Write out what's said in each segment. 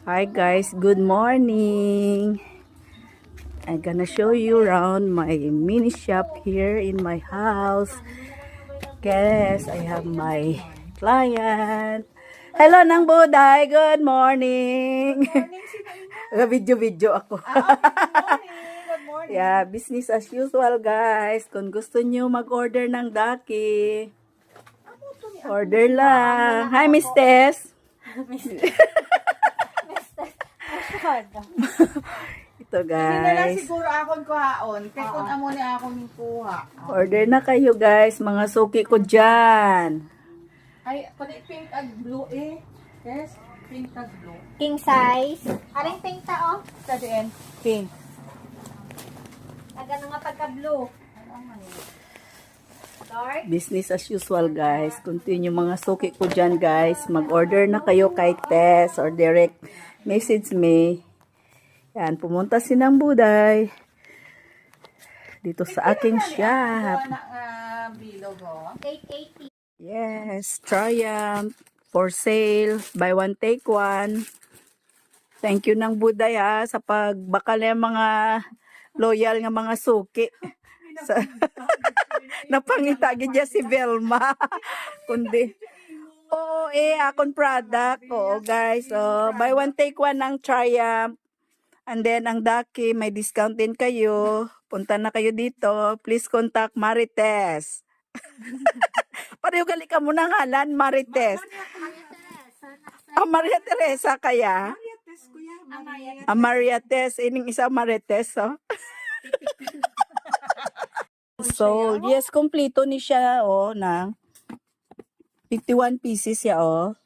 Hi guys, good morning. I'm gonna show you around my mini shop here in my house. Guys, I have my client. Hello Nang Buday, good morning. Video ako. Good morning. Yeah, business as usual guys. Kung gusto niyo mag-order ng daki, order lang. Hi Miss Tess. Ito Hindi na lang guys. siguro akong kuhaon. Kaya kung amo ni akong kuha. Order na kayo guys, mga suki ko dyan. Ay, pati pink at blue eh. Yes, pink at blue. King size. Aring pink ta, oh. Sa diyan, pink. Taga na nga pagka-blue. Dark. Business as usual guys. Continue mga suki ko dyan guys. Mag-order na kayo kay Tess or direct message me. Yan, pumunta si Nang Buday dito sa aking shop. Bilog oh. 880. Yes, Triumph for sale. Buy one, take one. Thank you Nang Buday sa pagbakal ng mga loyal nga mga suki. Sa napangitagi niya si Velma. Kundi akong product. Oo, guys. So, buy one, take one ng Triumph. And then, ang Daki, may discount din kayo. Punta na kayo dito. Please contact Marites. Pareho gali ka muna ngalan, Marites. Maria Teresa kaya? Maria Tess. Ining isa Marites, oh. So, yes, kompleto ni siya, oh, ng 51 pieces siya, oh.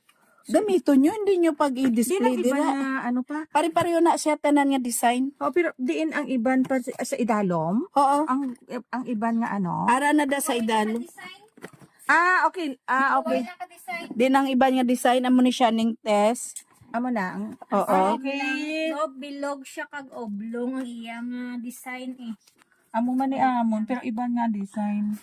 Gamito nyo, hindi nyo pag i-display Di na iba dira. na ano pa. Pare-pareho na siya tanan nga design. Oh, pero diin ang iban pa sa idalom. Oo. Ang iban nga ano. Ara na da sa idalo. Okay. Okay. Naka-design. Din ang iba nga design, amo ni siya ning test. Amo na. Oo. Okay. So, bilog siya kag oblong ang iyang design eh. Amo man ni amon pero iban nga design.